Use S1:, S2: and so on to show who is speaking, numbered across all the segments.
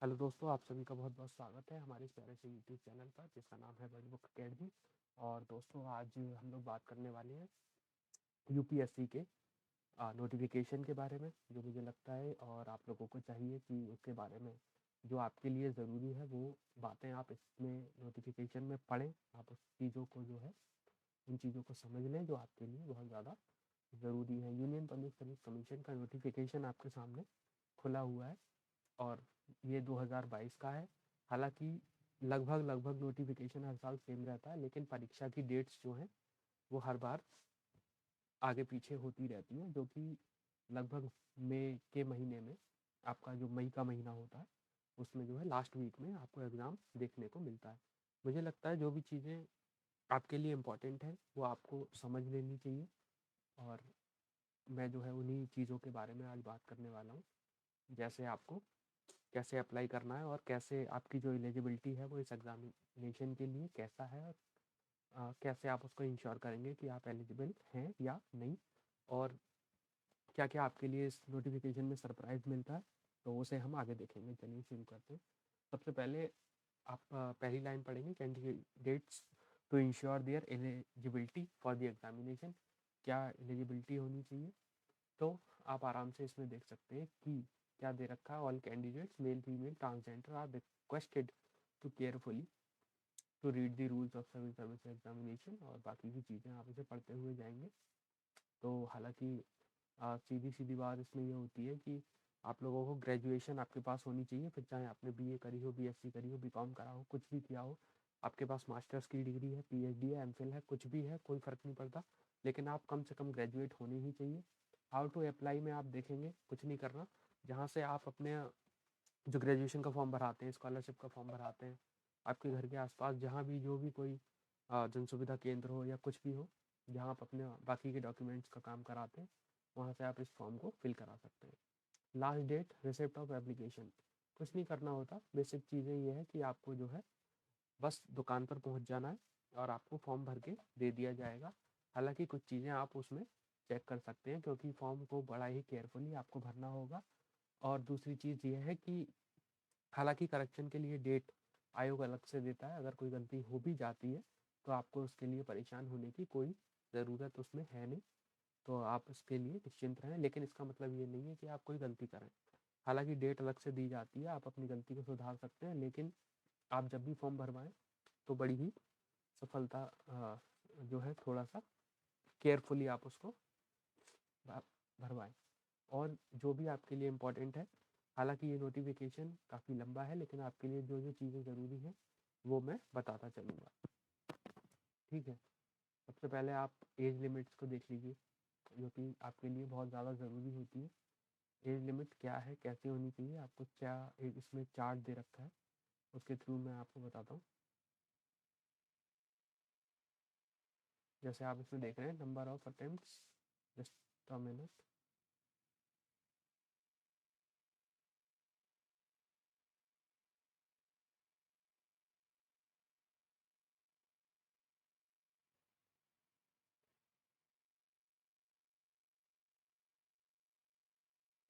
S1: Hello दोस्तों, आप सभी का बहुत-बहुत स्वागत है हमारे इस प्यारे से यूट्यूब चैनल पर जिसका नाम है वर्ड बुक अकेडमी। और दोस्तों आज हम लोग बात करने वाले हैं यूपीएससी के नोटिफिकेशन के बारे में, जो मुझे लगता है और आप लोगों को चाहिए कि उसके बारे में जो आपके लिए ज़रूरी है वो बातें आप इसमें नोटिफिकेशन में पढ़ें। आप उस चीज़ों को जो है उन चीज़ों को समझ लें जो आपके लिए बहुत ज़्यादा ज़रूरी है। यूनियन पब्लिक सर्विस कमीशन का नोटिफिकेशन आपके सामने खुला हुआ है और ये 2022 का है। हालांकि लगभग नोटिफिकेशन हर साल सेम रहता है, लेकिन परीक्षा की डेट्स जो हैं वो हर बार आगे पीछे होती रहती हैं, जो कि लगभग मई के महीने में आपका जो मई का महीना होता है उसमें जो है लास्ट वीक में आपको एग्ज़ाम देखने को मिलता है। मुझे लगता है जो भी चीज़ें आपके लिए इम्पोर्टेंट है वो आपको समझ लेनी चाहिए, और मैं जो है उन्हीं चीज़ों के बारे में आज बात करने वाला हूँ। जैसे आपको कैसे अप्लाई करना है और कैसे आपकी जो एलिजिबिलिटी है वो इस एग्जामिनेशन के लिए कैसा है, और कैसे आप उसको इंश्योर करेंगे कि आप एलिजिबल हैं या नहीं, और क्या क्या आपके लिए इस नोटिफिकेशन में सरप्राइज मिलता है, तो उसे हम आगे देखेंगे। चलिए शुरू करते हैं। सबसे पहले आप पहली लाइन पढ़ेंगे, candidates to ensure their eligibility for the examination. क्या एलिजिबिलिटी होनी चाहिए, तो आप आराम से इसमें देख सकते हैं कि क्या दे रखा है। All candidates male female transgender are requested to carefully to read the rules of civil service examination, और बाकी की चीज़ें आप इसे पढ़ते हुए जाएंगे। तो हालांकि सीधी सीधी बात इसमें ये होती है कि आप लोगों को ग्रेजुएशन आपके पास होनी चाहिए, फिर चाहे आपने बीए करी हो, बीएससी करी हो, बीकॉम करा हो, कुछ भी किया हो, आपके पास मास्टर्स की डिग्री है, पीएचडी है, एमफिल है, कुछ भी है, कोई फ़र्क नहीं पड़ता, लेकिन आप कम से कम ग्रेजुएट होने ही चाहिए। हाउ टू अप्लाई में आप देखेंगे, कुछ नहीं करना। जहाँ से आप अपने जो ग्रेजुएशन का फॉर्म भराते हैं, स्कॉलरशिप का फॉर्म भराते हैं, आपके घर के आसपास जहाँ भी जो भी कोई जन सुविधा केंद्र हो या कुछ भी हो, जहाँ आप अपने बाकी के डॉक्यूमेंट्स का काम कराते हैं, वहाँ से आप इस फॉर्म को फिल करा सकते हैं। Last date receipt of application, कुछ नहीं करना होता। बेसिक चीज़ें ये है कि आपको जो है बस दुकान पर पहुँच जाना है और आपको फॉर्म भर के दे दिया जाएगा। हालांकि कुछ चीज़ें आप उसमें चेक कर सकते हैं, क्योंकि फॉर्म को बड़ा ही केयरफुली आपको भरना होगा। और दूसरी चीज़ ये है कि हालांकि करेक्शन के लिए डेट आयोग अलग से देता है। अगर कोई गलती हो भी जाती है तो आपको उसके लिए परेशान होने की कोई ज़रूरत उसमें है नहीं, तो आप इसके लिए निश्चिंत रहें। लेकिन इसका मतलब ये नहीं है कि आप कोई गलती करें। हालांकि डेट अलग से दी जाती है, आप अपनी गलती को सुधार सकते हैं, लेकिन आप जब भी फॉर्म भरवाएं तो बड़ी ही सफलता जो है थोड़ा सा केयरफुली आप उसको भरवाएं। और जो भी आपके लिए इम्पोर्टेंट है, हालांकि ये नोटिफिकेशन काफ़ी लंबा है, लेकिन आपके लिए जो जो चीज़ें ज़रूरी हैं वो मैं बताता चलूँगा। ठीक है, सबसे पहले आप एज लिमिट्स को देख लीजिए, जो कि आपके लिए बहुत ज़्यादा ज़रूरी होती है। एज लिमिट क्या है, कैसे होनी चाहिए, आपको क्या एक इसमें चार्ट दे रखा है, उसके थ्रू मैं आपको बताता हूँ। जैसे आप इसमें देख रहे हैं, number of attempts, just a minute.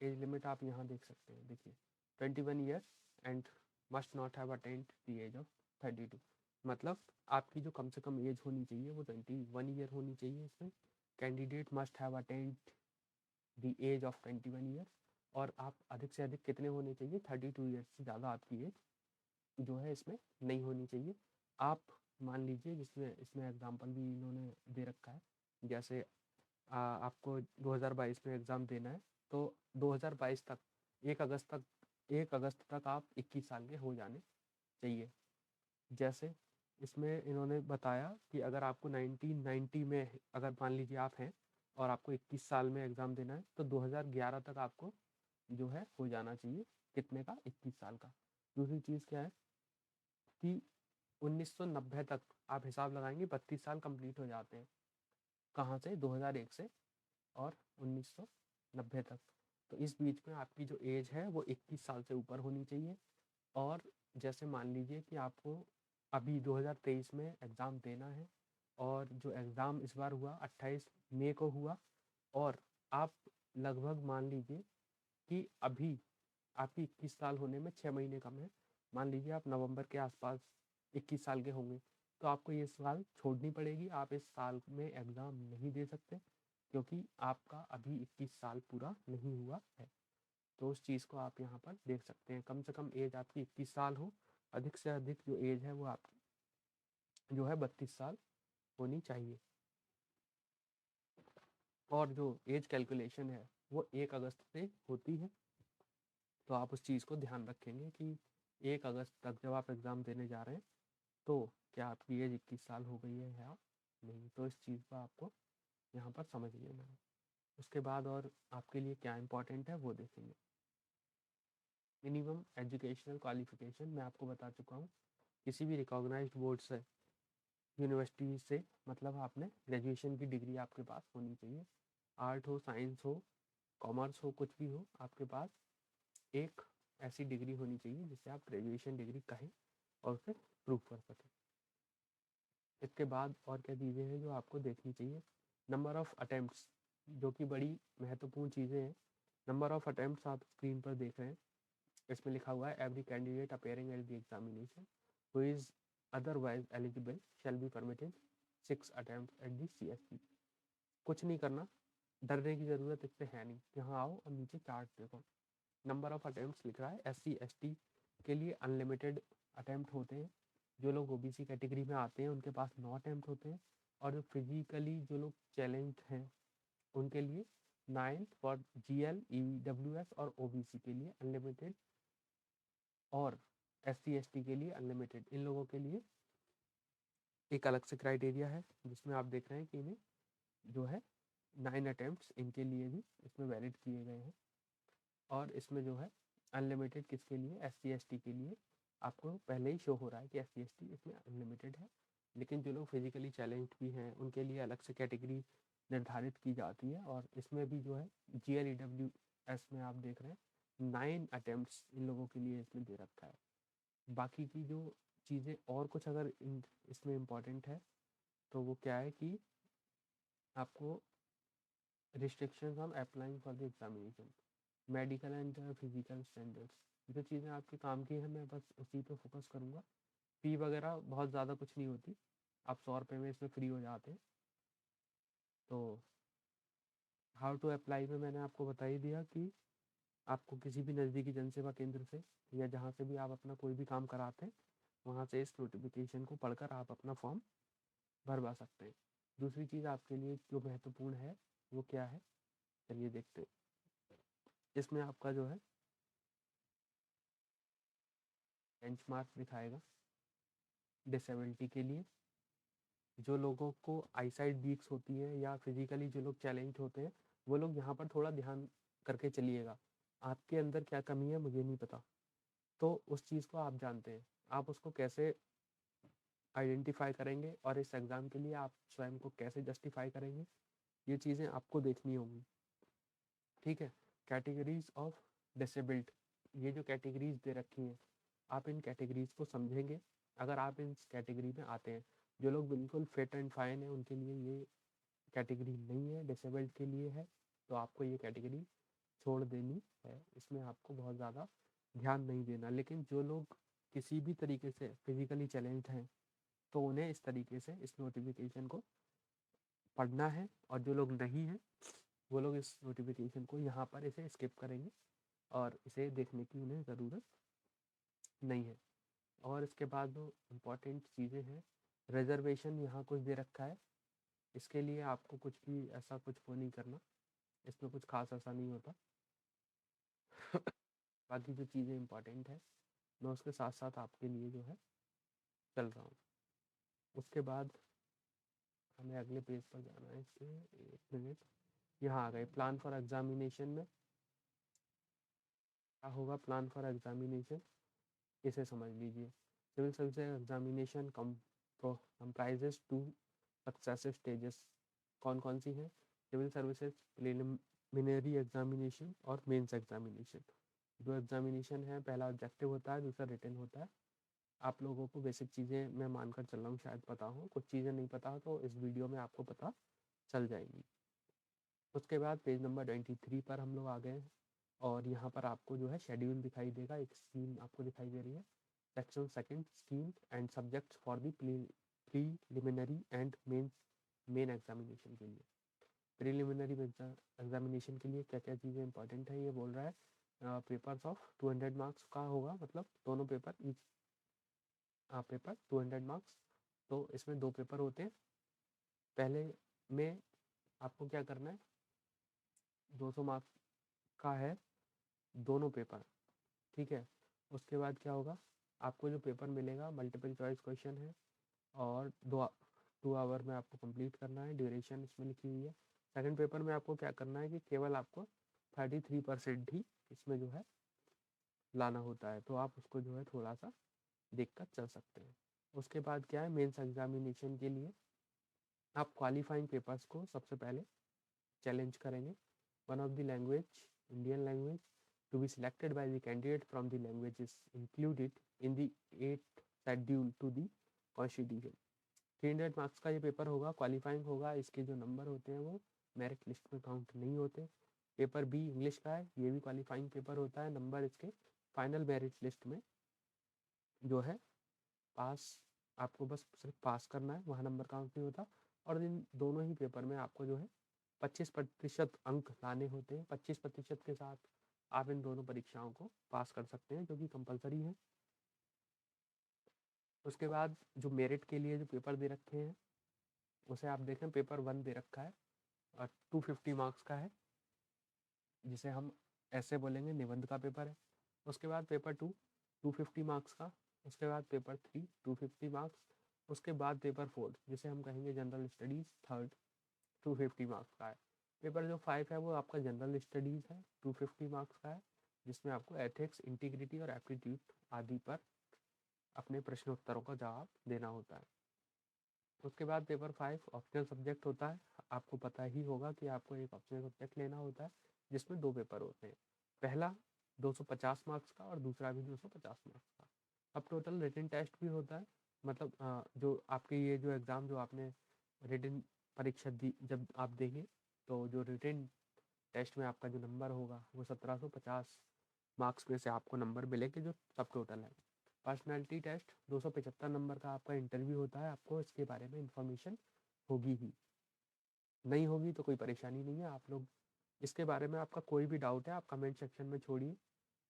S1: Age limit आप यहाँ देख सकते हैं, देखिए 21 years and must not have attend the age of 32। मतलब आपकी जो कम से कम एज होनी चाहिए वो 21 ईयर होनी चाहिए। इसमें candidate must have attend the age of 21 years, और आप अधिक से अधिक कितने होने चाहिए, 32 ईयर्स से ज़्यादा आपकी एज जो है इसमें नहीं होनी चाहिए। आप मान लीजिए, जिसमें इसमें एग्जाम्पल भी इन्होंने दे रखा है, जैसे आपको 2022 में एग्ज़ाम देना है, तो 2022 तक 1 अगस्त तक आप 21 साल के हो जाने चाहिए। जैसे इसमें इन्होंने बताया कि अगर आपको 1990 में अगर मान लीजिए आप हैं और आपको 21 साल में एग्ज़ाम देना है, तो 2011 तक आपको जो है हो जाना चाहिए, कितने का, 21 साल का। दूसरी चीज़ क्या है कि 1990 तक आप हिसाब लगाएंगे, 32 साल कंप्लीट हो जाते हैं, कहाँ से, 2001 से और 1990 तक। तो इस बीच में आपकी जो एज है वो 21 साल से ऊपर होनी चाहिए। और जैसे मान लीजिए कि आपको अभी 2023 में एग्ज़ाम देना है, और जो एग्ज़ाम इस बार हुआ 28 मई को हुआ, और आप लगभग मान लीजिए कि अभी आपकी 21 साल होने में 6 महीने कम है। मान लीजिए आप नवंबर के आसपास 21 साल के होंगे, तो आपको ये साल छोड़नी पड़ेगी। आप इस साल में एग्ज़ाम नहीं दे सकते क्योंकि आपका अभी 21 साल पूरा नहीं हुआ है। तो उस चीज़ को आप यहाँ पर देख सकते हैं। कम से कम एज आपकी 21 साल हो, अधिक से अधिक जो एज है वो आपकी जो है 32 साल होनी चाहिए। और जो एज कैलकुलेशन है वो 1 अगस्त से होती है, तो आप उस चीज़ को ध्यान रखेंगे कि 1 अगस्त तक जब आप एग्ज़ाम देने जा रहे हैं तो क्या आपकी एज 21 साल हो गई है या नहीं। तो इस चीज़ को आपको यहाँ पर समझ लेना है। उसके बाद और आपके लिए क्या इम्पोर्टेंट है वो देखेंगे। मिनिमम एजुकेशनल क्वालिफिकेशन मैं आपको बता चुका हूँ। किसी भी रिकॉग्नाइज्ड बोर्ड से, यूनिवर्सिटी से, मतलब आपने ग्रेजुएशन की डिग्री आपके पास होनी चाहिए। आर्ट हो, साइंस हो, कॉमर्स हो, कुछ भी हो, आपके पास एक ऐसी डिग्री होनी चाहिए जिससे आप ग्रेजुएशन डिग्री कहें और उसे प्रूव कर सकें। इसके बाद और क्या चीज़ें हैं जो आपको देखनी चाहिए। नंबर ऑफ़ अटेम्प्ट्स, जो कि बड़ी महत्वपूर्ण चीज़ें हैं। नंबर ऑफ़ अटेम्प्ट्स आप स्क्रीन पर देख रहे हैं। इसमें लिखा हुआ है every candidate appearing at the examination who is otherwise eligible shall be permitted 6 attempt at the CSE। कुछ नहीं करना, डरने की ज़रूरत इससे है नहीं। यहाँ आओ और नीचे चार्ट देखो, नंबर ऑफ़ अटेम्प्ट्स लिख रहा है। SC ST के लिए अनलिमिटेड अटेम्प्ट होते हैं। जो लोग OBC कैटेगरी में आते हैं उनके पास 9 अटेम्प्ट होते हैं। और जो फिजिकली जो लोग चैलेंज्ड हैं उनके लिए 9 फॉर GL, EWS और OBC के लिए अनलिमिटेड, और SC ST के लिए अनलिमिटेड। इन लोगों के लिए एक अलग से क्राइटेरिया है जिसमें आप देख रहे हैं कि इन्हें जो है 9 अटेम्प्ट्स इनके लिए भी इसमें वैलिड किए गए हैं। और इसमें जो है अनलिमिटेड किसके लिए, SC ST के लिए आपको पहले ही शो हो रहा है कि SC ST इसमें अनलिमिटेड है। लेकिन जो लोग फिजिकली चैलेंज्ड भी हैं उनके लिए अलग से कैटेगरी निर्धारित की जाती है। और इसमें भी जो है GL EWS में आप देख रहे हैं 9 अटेम्प्ट्स इन लोगों के लिए इसमें दे रखा है। बाकी की जो चीज़ें और कुछ अगर इसमें इम्पॉर्टेंट है तो वो क्या है कि आपको restrictions on applying for the examination, medical and physical standards, जो चीज़ें आपके काम की हैं मैं बस उसी पे फोकस करूँगा। फ़ी वगैरह बहुत ज़्यादा कुछ नहीं होती, आप 100 रुपये में इसमें फ्री हो जाते हैं। तो हाउ टू अप्लाई में मैंने आपको बता ही दिया कि आपको किसी भी नज़दीकी जनसेवा केंद्र से या जहाँ से भी आप अपना कोई भी काम कराते हैं वहाँ से इस नोटिफिकेशन को पढ़कर आप अपना फॉर्म भरवा सकते हैं। दूसरी चीज़ आपके लिए जो महत्वपूर्ण है वो क्या है, चलिए देखते हैं। इसमें आपका जो है बेंचमार्क दिखाएगा डिसेबिलिटी के लिए। जो लोगों को आईसाइट वीक्स होती है या फिजिकली जो लोग चैलेंज होते हैं वो लोग यहाँ पर थोड़ा ध्यान करके चलिएगा। आपके अंदर क्या कमी है मुझे नहीं पता, तो उस चीज़ को आप जानते हैं। आप उसको कैसे आइडेंटिफाई करेंगे और इस एग्ज़ाम के लिए आप स्वयं को कैसे जस्टिफाई करेंगे, ये चीज़ें आपको देखनी होंगी। ठीक है। कैटेगरीज ऑफ डिसेबल्ड, ये जो कैटेगरीज दे रखी हैं आप इन कैटेगरीज को समझेंगे। अगर आप इस कैटेगरी में आते हैं, जो लोग बिल्कुल फिट एंड फाइन है उनके लिए ये कैटेगरी नहीं है, डिसेबल्ड के लिए है, तो आपको ये कैटेगरी छोड़ देनी है। इसमें आपको बहुत ज़्यादा ध्यान नहीं देना। लेकिन जो लोग किसी भी तरीके से फिजिकली चैलेंज्ड हैं तो उन्हें इस तरीके से इस नोटिफिकेशन को पढ़ना है, और जो लोग नहीं हैं वो लोग इस नोटिफिकेशन को यहाँ पर इसे स्किप करेंगे और इसे देखने की उन्हें ज़रूरत नहीं है। और इसके बाद जो इम्पोर्टेंट चीज़ें हैं, रिजर्वेशन यहाँ कुछ दे रखा है। इसके लिए आपको कुछ भी ऐसा कुछ वो नहीं करना, इसमें कुछ खास ऐसा नहीं होता। बाकी जो चीज़ें इम्पोर्टेंट है मैं उसके साथ साथ आपके लिए जो है चल रहा हूँ। उसके बाद हमें अगले पेज पर जाना है। इससे 1 मिनट, यहाँ आ गए प्लान फॉर एग्जामिनेशन में। क्या होगा प्लान फॉर एग्जामिनेशन, इसे समझ लीजिए। Civil service examination comprises 2 successive stages. कौन कौन सी हैं? सिविल सर्विसेज प्रिलिमिनरी एग्जामिनेशन और मेंस एग्जामिनेशन। जो एग्जामिनेशन है पहला ऑब्जेक्टिव होता है, दूसरा रिटन होता है। आप लोगों को बेसिक चीज़ें मैं मानकर चल रहा हूँ शायद पता हो, कुछ चीज़ें नहीं पता हो तो इस वीडियो में आपको पता चल जाएंगी। उसके बाद पेज नंबर 23 पर हम लोग आ गए हैं। और यहाँ पर आपको जो है शेड्यूल दिखाई देगा, एक स्कीम आपको दिखाई दे रही है, section second scheme and subjects for the preliminary and main examination के लिए। प्रीलिमिनरी एग्जामिनेशन के लिए क्या क्या चीज़ें इंपॉर्टेंट है ये बोल रहा है। पेपर्स ऑफ 200 मार्क्स का होगा, मतलब दोनों पेपर ईच पेपर 200 मार्क्स। तो इसमें 2 पेपर होते हैं। पहले में आपको क्या करना है, 200 मार्क्स का है दोनों पेपर, ठीक है। उसके बाद क्या होगा, आपको जो पेपर मिलेगा मल्टीपल चॉइस क्वेश्चन है और 2 आवर में आपको कंप्लीट करना है, ड्यूरेशन इसमें लिखी हुई है। सेकंड पेपर में आपको क्या करना है कि केवल आपको 33% ही इसमें जो है लाना होता है, तो आप उसको जो है थोड़ा सा देखकर चल सकते हैं। उसके बाद क्या है, मेंस एग्जामिनेशन के लिए आप क्वालिफाइंग पेपर्स को सबसे पहले चैलेंज करेंगे। One of the language, Indian language, to be selected by the candidate from the languages included in the 8th schedule to the constitution। 300 marks का ये पेपर होगा, क्वालिफाइंग होगा। इसके जो नंबर होते हैं वो मेरिट लिस्ट में काउंट नहीं होते। पेपर बी इंग्लिश का है, ये भी क्वालिफाइंग पेपर होता है। नंबर इसके फाइनल मेरिट लिस्ट में जो है पास, आपको बस सिर्फ पास करना है, वहाँ नंबर काउंट नहीं होता। और इन दोनों ही पेपर में आपको जो है 25% अंक लाने होते हैं। 25% के साथ आप इन दोनों परीक्षाओं को पास कर सकते हैं, जो कि कंपलसरी है। उसके बाद जो मेरिट के लिए जो पेपर दे रखे हैं उसे आप देखें, पेपर 1 दे रखा है और 250 मार्क्स का है, जिसे हम ऐसे बोलेंगे निबंध का पेपर है। उसके बाद पेपर 2 250 मार्क्स का। उसके बाद पेपर 3 250 मार्क्स। उसके बाद पेपर 4 जिसे हम कहेंगे जनरल स्टडीज़ थर्ड, 250 मार्क्स का है। पेपर जो 5 है वो आपका जनरल स्टडीज़ है, 250 मार्क्स का है, जिसमें आपको एथिक्स, इंटीग्रिटी और एप्टीट्यूड आदि पर अपने प्रश्नोत्तरों का जवाब देना होता है। उसके बाद पेपर 5 ऑप्शनल सब्जेक्ट होता है। आपको पता ही होगा कि आपको एक ऑप्शनल सब्जेक्ट लेना होता है, जिसमें 2 पेपर होते हैं, पहला 250 मार्क्स का और दूसरा भी 250 मार्क्स का। अब टोटल रिटन टेस्ट भी होता है, मतलब जो आपके ये जो एग्ज़ाम जो आपने रिटन परीक्षा दी, जब आप देंगे तो जो रिटन टेस्ट में आपका जो नंबर होगा वो 1750 मार्क्स में से आपको नंबर मिलेंगे, जो सब टोटल है। पर्सनैलिटी टेस्ट 275 नंबर का आपका इंटरव्यू होता है। आपको इसके बारे में इंफॉर्मेशन होगी ही, नहीं होगी तो कोई परेशानी नहीं है। आप लोग इसके बारे में आपका कोई भी डाउट है आप कमेंट सेक्शन में छोड़िए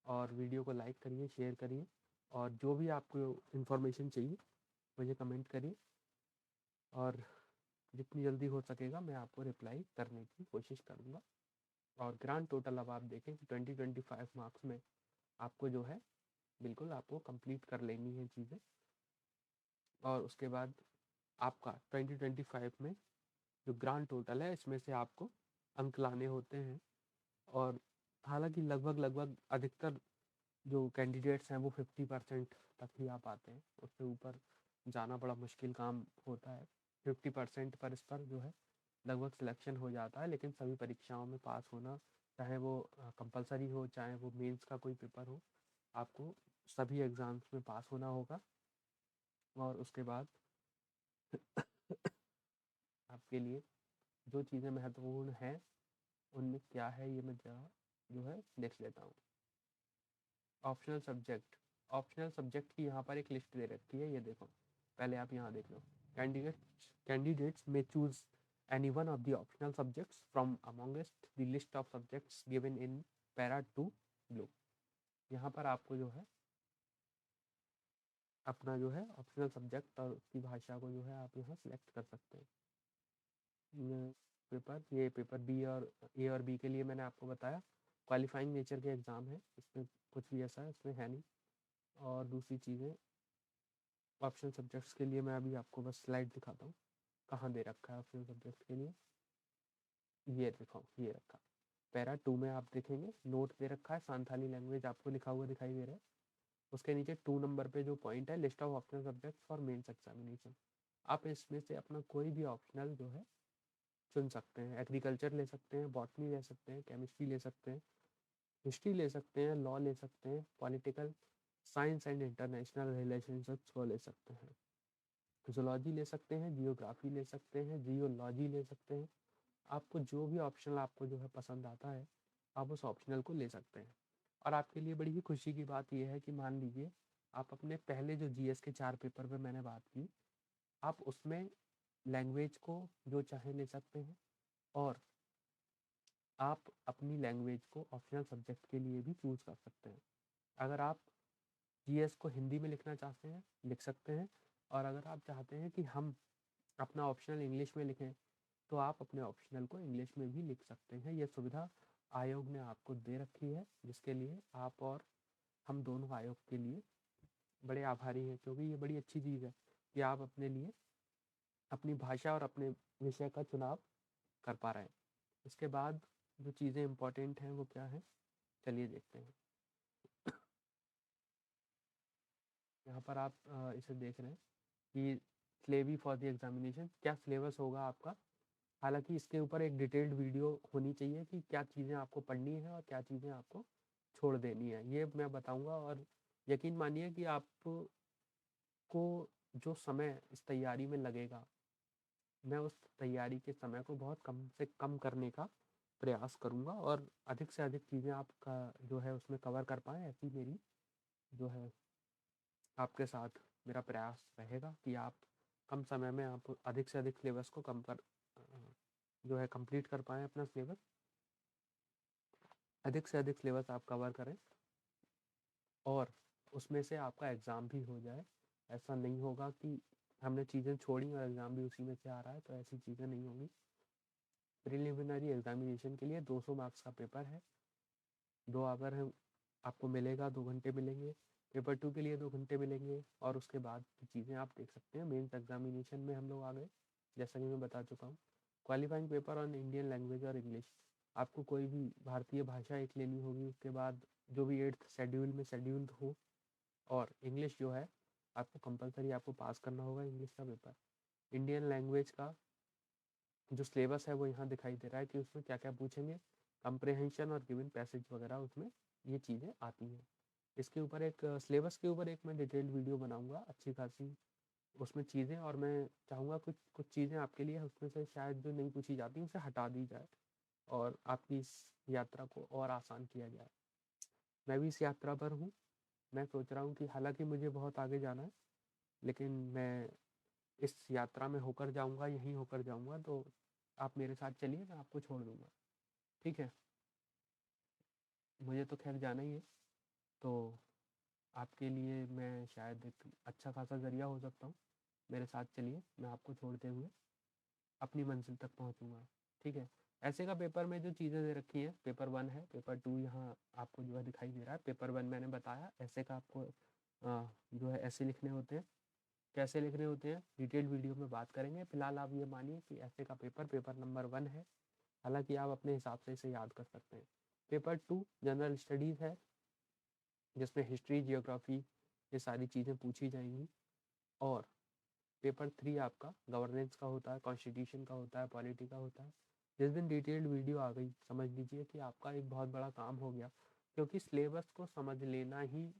S1: और वीडियो को लाइक करिए, शेयर करिए, और जो भी आपको इन्फॉर्मेशन चाहिए मुझे कमेंट करिए, और जितनी जल्दी हो सकेगा मैं आपको रिप्लाई करने की कोशिश करूँगा। और ग्रांड टोटल अब आप देखें कि 20-25 मार्क्स में आपको जो है बिल्कुल आपको कंप्लीट कर लेनी है चीज़ें। और उसके बाद आपका 2025 में जो ग्रांड टोटल है इसमें से आपको अंक लाने होते हैं। और हालांकि लगभग अधिकतर जो कैंडिडेट्स हैं वो 50% तक ही आ पाते हैं, उससे ऊपर जाना बड़ा मुश्किल काम होता है। 50% पर इस पर जो है लगभग सिलेक्शन हो जाता है, लेकिन सभी परीक्षाओं में पास होना, चाहे वो कंपलसरी हो चाहे वो मेंस का कोई पेपर हो, आपको सभी एग्ज़ाम्स में पास होना होगा। और उसके बाद आपके लिए जो चीज़ें महत्वपूर्ण हैं उनमें क्या है ये मैं जो है देख लेता हूँ। ऑप्शनल सब्जेक्ट की यहाँ पर एक लिस्ट दे रखी है, ये देखो, पहले आप यहाँ देख लो। कैंडिडेट्स में choose any one of the optional subjects from amongst the list of subjects given in para 2 below। यहाँ पर आपको जो है अपना जो है ऑप्शनल सब्जेक्ट और उसकी भाषा को जो है आप यहाँ सिलेक्ट कर सकते हैं। ये पेपर बी और ए और बी के लिए मैंने आपको बताया क्वालिफाइंग नेचर के एग्ज़ाम है, इसमें कुछ भी ऐसा है इसमें है नहीं। और दूसरी चीज़ें ऑप्शनल सब्जेक्ट्स के लिए मैं अभी आपको बस स्लाइड दिखाता हूँ कहाँ दे रखा है ऑप्शनल सब्जेक्ट के लिए। ये देखो, ये रखा पैरा 2 में आप देखेंगे नोट दे रखा है, सांथाली लैंग्वेज आपको लिखा हुआ दिखाई दे रहा है। उसके नीचे 2 नंबर पे जो पॉइंट है, list of optional subjects for mains examination, आप इसमें से अपना कोई भी ऑप्शनल जो है चुन सकते हैं। एग्रीकल्चर ले सकते हैं, बॉटनी ले सकते हैं, केमिस्ट्री ले सकते हैं, हिस्ट्री ले सकते हैं, लॉ ले सकते हैं, political science and international relationships को ले सकते हैं, जूलॉजी ले सकते हैं, जियोग्राफी ले सकते हैं, जियोलॉजी ले सकते हैं। आपको जो भी ऑप्शनल आपको जो है पसंद आता है आप उस ऑप्शनल को ले सकते हैं। और आपके लिए बड़ी ही खुशी की बात यह है कि मान लीजिए आप अपने पहले जो जीएस के 4 पेपर पे मैंने बात की, आप उसमें लैंग्वेज को जो चाहे ले सकते हैं, और आप अपनी लैंग्वेज को ऑप्शनल सब्जेक्ट के लिए भी चूज़ कर सकते हैं। अगर आप जीएस को हिंदी में लिखना चाहते हैं, लिख सकते हैं, और अगर आप चाहते हैं कि हम अपना ऑप्शनल इंग्लिश में लिखें, तो आप अपने ऑप्शनल को इंग्लिश में भी लिख सकते हैं। ये सुविधा आयोग ने आपको दे रखी है, जिसके लिए आप और हम दोनों आयोग के लिए बड़े आभारी हैं, क्योंकि ये बड़ी अच्छी चीज़ है कि आप अपने लिए अपनी भाषा और अपने विषय का चुनाव कर पा रहे हैं। इसके बाद जो चीज़ें इम्पोर्टेंट हैं वो क्या हैं, चलिए देखते हैं। यहाँ पर आप इसे देख रहे हैं कि स्लेवी फॉर द एग्जामिनेशन, क्या सिलेबस होगा आपका। हालांकि इसके ऊपर एक डिटेल्ड वीडियो होनी चाहिए कि क्या चीज़ें आपको पढ़नी है और क्या चीज़ें आपको छोड़ देनी है, ये मैं बताऊंगा। और यकीन मानिए कि आपको जो समय इस तैयारी में लगेगा, मैं उस तैयारी के समय को बहुत कम से कम करने का प्रयास करूंगा, और अधिक से अधिक चीज़ें आपका जो है उसमें कवर कर पाएँ, ऐसी मेरी जो है आपके साथ मेरा प्रयास रहेगा कि आप कम समय में आप अधिक से अधिक सिलेबस को जो है कंप्लीट कर पाएँ, अपना सिलेबस अधिक से अधिक सिलेबस आप कवर करें, और उसमें से आपका एग्ज़ाम भी हो जाए। ऐसा नहीं होगा कि हमने चीज़ें छोड़ी और एग्ज़ाम भी उसी में से आ रहा है, तो ऐसी चीज़ें नहीं होंगी। प्रिलिमिनरी एग्जामिनेशन के लिए 200 मार्क्स का पेपर है, 2 आवर है आपको मिलेगा, 2 घंटे मिलेंगे। पेपर 2 के लिए 2 घंटे मिलेंगे, और उसके बाद की चीज़ें आप देख सकते हैं। मेंस एग्जामिनेशन में हम लोग आ गए, जैसा कि मैं बता चुका हूँ। Qualifying paper on Indian language और इंग्लिश, आपको कोई भी भारतीय भाषा एक लेनी होगी, उसके बाद जो भी 8th शेड्यूल में शेड्यूल्ड हो, और इंग्लिश जो है आपको कंपलसरी आपको पास करना होगा इंग्लिश का पेपर। इंडियन लैंग्वेज का जो सिलेबस है वो यहाँ दिखाई दे रहा है कि उसमें क्या क्या पूछेंगे, कंप्रहेंशन और गिवन पैसेज वगैरह, उसमें ये चीज़ें आती हैं। इसके ऊपर एक सिलेबस के ऊपर एक मैं डिटेल्ड वीडियो बनाऊंगा अच्छी खासी, उसमें चीज़ें, और मैं चाहूँगा कुछ कुछ चीज़ें आपके लिए उसमें से शायद जो नहीं पूछी जाती उसे हटा दी जाए, और आपकी इस यात्रा को और आसान किया जाए। मैं भी इस यात्रा पर हूँ। मैं सोच रहा हूँ कि हालांकि मुझे बहुत आगे जाना है, लेकिन मैं इस यात्रा में होकर जाऊँगा, यहीं होकर जाऊँगा। तो आप मेरे साथ चलिए, मैं आपको छोड़ दूँगा, ठीक है। मुझे तो खैर जाना ही है, तो आपके लिए मैं शायद एक अच्छा खासा ज़रिया हो सकता हूँ। मेरे साथ चलिए, मैं आपको छोड़ते हुए अपनी मंजिल तक पहुँचूँगा, ठीक है। ऐसे का पेपर में जो चीज़ें दे रखी हैं, पेपर 1 है, पेपर 2 यहाँ आपको जो है दिखाई दे रहा है। पेपर 1 मैंने बताया, ऐसे का आपको जो है ऐसे लिखने होते हैं। कैसे लिखने होते हैं डिटेल्ड वीडियो में बात करेंगे। फिलहाल आप ये मानिए कि ऐसे का पेपर नंबर 1 है, हालांकि आप अपने हिसाब से इसे याद कर सकते हैं। पेपर 2 जनरल स्टडीज़ है, जिसमें हिस्ट्री, जियोग्राफी, ये सारी चीज़ें पूछी जाएंगी। और पेपर 3 आपका गवर्नेंस का होता है, कॉन्स्टिट्यूशन का होता है, पॉलिटी का होता है। जिस दिन डिटेल्ड वीडियो आ गई, समझ लीजिए कि आपका एक बहुत बड़ा काम हो गया, क्योंकि सिलेबस को समझ लेना ही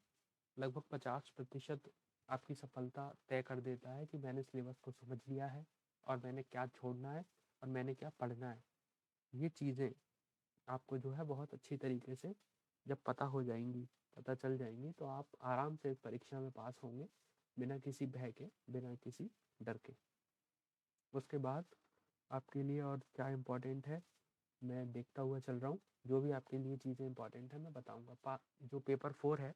S1: लगभग 50% आपकी सफलता तय कर देता है कि मैंने सिलेबस को समझ लिया है, और मैंने क्या छोड़ना है, और मैंने क्या पढ़ना है। ये चीज़ें आपको जो है बहुत अच्छी तरीके से जब पता हो जाएंगी, पता चल जाएंगी, तो आप आराम से इस परीक्षा में पास होंगे, बिना किसी भय के, बिना किसी डर के। उसके बाद आपके लिए और क्या इम्पोर्टेंट है, मैं देखता हुआ चल रहा हूँ। जो भी आपके लिए चीज़ें इंपॉर्टेंट है मैं बताऊँगा। जो पेपर 4 है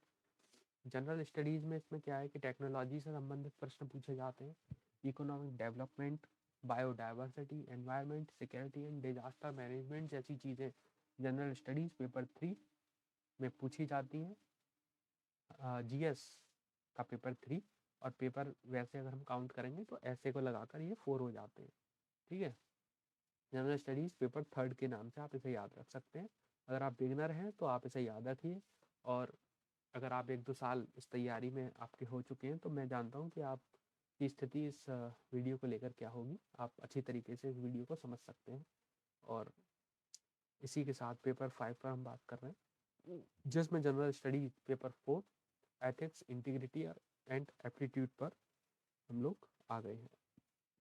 S1: जनरल स्टडीज़ में, इसमें क्या है कि टेक्नोलॉजी से संबंधित प्रश्न पूछे जाते हैं। Economic development, biodiversity, environment, security and disaster management जैसी चीज़ें जनरल स्टडीज़ पेपर 3 में पूछी जाती हैं। जीएस का पेपर 3, और पेपर वैसे अगर हम काउंट करेंगे तो ऐसे को लगाकर ये 4 हो जाते हैं, ठीक है। जनरल स्टडीज़ पेपर 3 के नाम से आप इसे याद रख सकते हैं। अगर आप बिगनर हैं तो आप इसे याद रखिए, और अगर आप 1-2 साल इस तैयारी में आपके हो चुके हैं, तो मैं जानता हूँ कि आपकी स्थिति इस वीडियो को लेकर क्या होगी। आप अच्छी तरीके से इस वीडियो को समझ सकते हैं। और इसी के साथ पेपर 5 पर हम बात कर रहे हैं, जिसमें general studies paper 4 ethics, integrity and aptitude पर हम लोग आ गए हैं,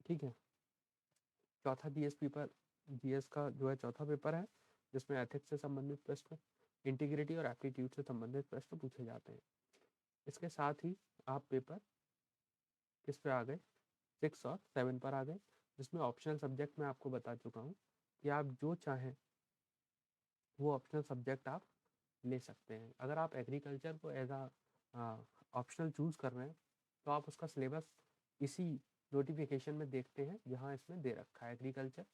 S1: ठीक है। चौथा जीएस का जो है चौथा पेपर है, जिसमें एथिक्स से संबंधित प्रश्न, इंटीग्रिटी और एप्टीट्यूड से संबंधित प्रश्न पूछे जाते हैं। इसके साथ ही आप पेपर किस पे आ गए, 6 और 7 पर आ गए, जिसमें ऑप्शनल सब्जेक्ट मैं आपको बता चुका हूँ कि आप जो चाहें वो ऑप्शनल सब्जेक्ट आप ले सकते हैं। अगर आप एग्रीकल्चर को एज ऑप्शनल चूज़ कर रहे हैं तो आप उसका सिलेबस इसी नोटिफिकेशन में देखते हैं जहाँ इसमें दे रखा है agriculture,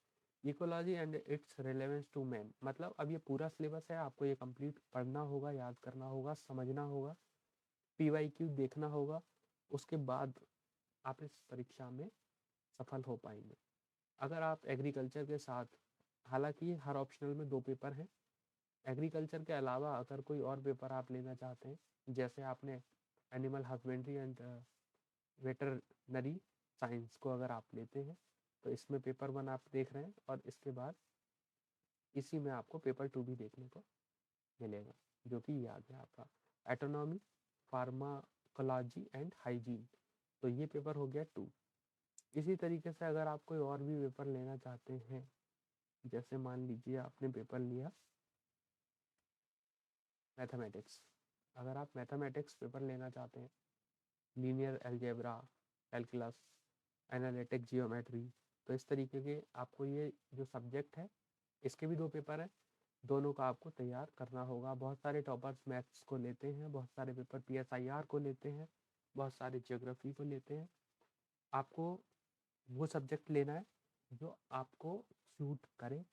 S1: ecology and its relevance to man. मतलब अब ये पूरा सिलेबस है, आपको ये कंप्लीट पढ़ना होगा, याद करना होगा, समझना होगा, PYQ देखना होगा, उसके बाद आप इस परीक्षा में सफल हो पाएंगे। अगर आप एग्रीकल्चर के साथ, हालांकि हर ऑप्शनल में 2 पेपर हैं, एग्रीकल्चर के अलावा अगर कोई और पेपर आप लेना चाहते हैं, जैसे आपने animal husbandry and veterinary science को अगर आप लेते हैं तो इसमें पेपर 1 आप देख रहे हैं और इसके बाद इसी में आपको पेपर 2 भी देखने को मिलेगा, जो कि याद है आपका एटोनॉमी, फार्माकोलॉजी एंड हाइजीन। तो ये पेपर हो गया 2। इसी तरीके से अगर आप कोई और भी पेपर लेना चाहते हैं, जैसे मान लीजिए आपने पेपर लिया मैथमेटिक्स, अगर आप मैथमेटिक्स पेपर लेना चाहते हैं, linear algebra, calculus, analytic geometry, तो इस तरीके के आपको ये जो सब्जेक्ट है इसके भी 2 पेपर हैं, दोनों का आपको तैयार करना होगा। बहुत सारे टॉपर्स मैथ्स को लेते हैं, बहुत सारे पेपर PSIR को लेते हैं, बहुत सारे ज्योग्राफी को लेते हैं। आपको वो सब्जेक्ट लेना है जो आपको सूट करे,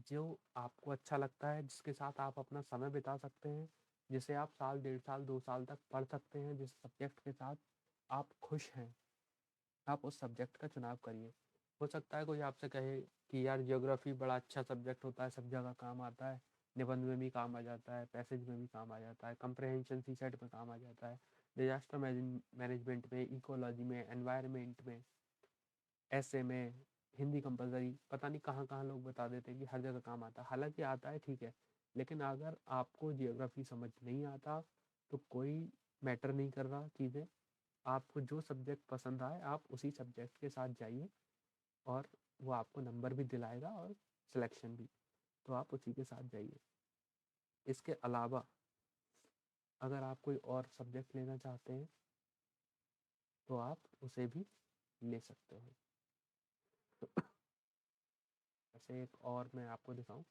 S1: जो आपको अच्छा लगता है, जिसके साथ आप अपना समय बिता सकते हैं, जिसे आप साल, 1.5 साल, 2 साल तक पढ़ सकते हैं, जिस सब्जेक्ट के साथ आप खुश हैं, आप उस सब्जेक्ट का चुनाव करिए। हो सकता है कोई आपसे कहे कि यार ज्योग्राफी बड़ा अच्छा सब्जेक्ट होता है, सब जगह काम आता है, निबंध में भी काम आ जाता है, पैसेज में भी काम आ जाता है, कंप्रहेंशन सीसेट में काम आ जाता है, डिजास्टर मैनेजमेंट में, इकोलॉजी में, एनवायरनमेंट में, ऐसे में, हिंदी कंपलसरी, पता नहीं कहाँ कहाँ लोग बता देते हैं कि हर जगह काम आता है। हालांकि आता है, ठीक है, लेकिन अगर आपको जियोग्राफी समझ नहीं आता तो कोई मैटर नहीं कर रहा चीज़ें, आपको जो सब्जेक्ट पसंद आए आप उसी सब्जेक्ट के साथ जाइए और वो आपको नंबर भी दिलाएगा और सिलेक्शन भी, तो आप उसी के साथ जाइए। इसके अलावा अगर आप कोई और सब्जेक्ट लेना चाहते हैं तो आप उसे भी ले सकते हैं। ऐसे एक और मैं आपको दिखाऊं,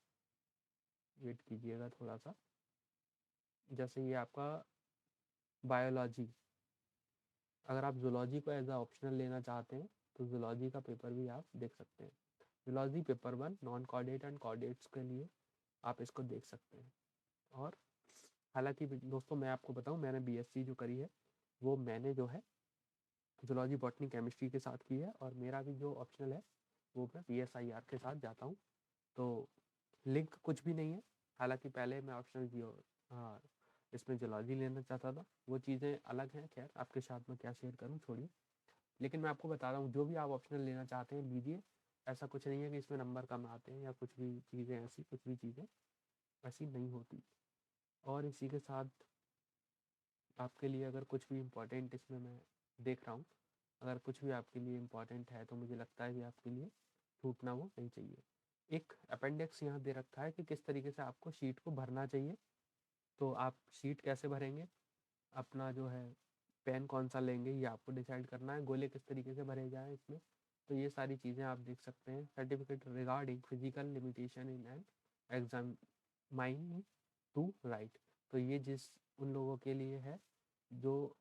S1: वेट कीजिएगा थोड़ा सा। जैसे ये आपका बायोलॉजी, अगर आप जूलॉजी को एज अ ऑप्शनल लेना चाहते हैं तो जूलॉजी का पेपर भी आप देख सकते हैं। Zoology paper 1 non chordate and chordates के लिए आप इसको देख सकते हैं। और हालांकि दोस्तों मैं आपको बताऊं, मैंने BSc जो करी है वो मैंने जो है जूलॉजी, बॉटनी, केमिस्ट्री के साथ की है, और मेरा भी जो ऑप्शनल है वो मैं PSIR के साथ जाता हूँ। तो लिंक कुछ भी नहीं है। हालांकि पहले मैं ऑप्शनल जियो, हाँ, इसमें जूलॉजी लेना चाहता था, वो चीज़ें अलग हैं। खैर आपके साथ में क्या शेयर करूँ, छोड़िए। लेकिन मैं आपको बता रहा हूँ, जो भी आप ऑप्शनल लेना चाहते हैं लीजिए। ऐसा कुछ नहीं है कि इसमें नंबर कम आते हैं या कुछ भी चीज़ें ऐसी, कुछ भी चीज़ें ऐसी नहीं होती। और इसी के साथ आपके लिए अगर कुछ भी इम्पोर्टेंट इसमें मैं देख रहा हूँ, अगर कुछ भी आपके लिए इम्पोर्टेंट है तो मुझे लगता है कि आपके लिए छूटना वो नहीं चाहिए। एक अपेंडिक्स यहाँ दे रखा है कि किस तरीके से आपको शीट को भरना चाहिए। तो आप शीट कैसे भरेंगे, अपना जो है पेन कौन सा लेंगे ये आपको डिसाइड करना है, गोले किस तरीके से भरे जाएँ इसमें, तो ये सारी चीज़ें आप देख सकते हैं। Certificate regarding physical limitation in an exam mind to write, तो ये जिस उन लोगों के लिए है जो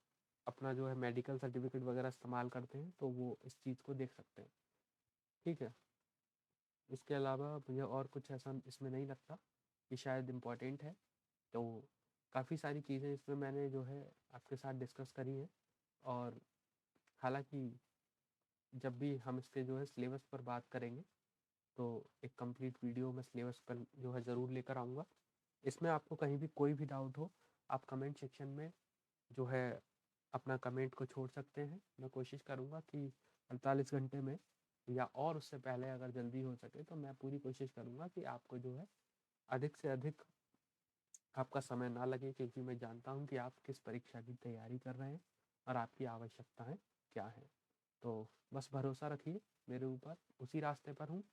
S1: अपना जो है मेडिकल सर्टिफिकेट वगैरह इस्तेमाल करते हैं, तो वो इस चीज़ को देख सकते हैं। ठीक है, इसके अलावा मुझे और कुछ ऐसा इसमें नहीं लगता कि शायद इम्पोर्टेंट है। तो काफ़ी सारी चीज़ें इसमें मैंने जो है आपके साथ डिस्कस करी हैं। और हालांकि जब भी हम इसके जो है सिलेबस पर बात करेंगे तो एक कंप्लीट वीडियो मैं सिलेबस पर जो है ज़रूर लेकर आऊँगा। इसमें आपको कहीं भी कोई भी डाउट हो, आप कमेंट सेक्शन में जो है अपना कमेंट को छोड़ सकते हैं। मैं कोशिश करूँगा कि 48 घंटे में या और उससे पहले अगर जल्दी हो सके तो मैं पूरी कोशिश करूँगा कि आपको जो है अधिक से अधिक आपका समय ना लगे, क्योंकि मैं जानता हूँ कि आप किस परीक्षा की तैयारी कर रहे हैं और आपकी आवश्यकताएं क्या हैं। तो बस भरोसा रखिए मेरे ऊपर, उसी रास्ते पर हूँ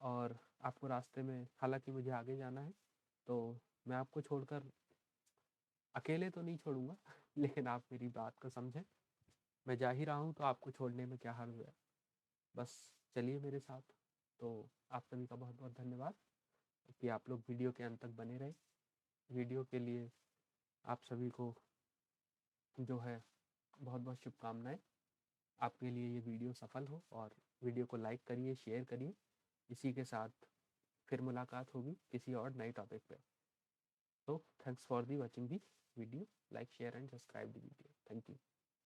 S1: और आपको रास्ते में, हालांकि मुझे आगे जाना है, तो मैं आपको छोड़कर अकेले तो नहीं छोड़ूंगा लेकिन आप मेरी बात को समझें। मैं जा ही रहा हूँ तो आपको छोड़ने में क्या हर्ज है। बस चलिए मेरे साथ। तो आप सभी का बहुत बहुत धन्यवाद कि आप लोग वीडियो के अंत तक बने रहे। वीडियो के लिए आप सभी को जो है बहुत बहुत शुभकामनाएं। आपके लिए ये वीडियो सफल हो, और वीडियो को लाइक करिए, शेयर करिए। इसी के साथ फिर मुलाकात होगी किसी और नए टॉपिक पे। तो thanks for the watching the video. Like, share and subscribe the video. Thank you.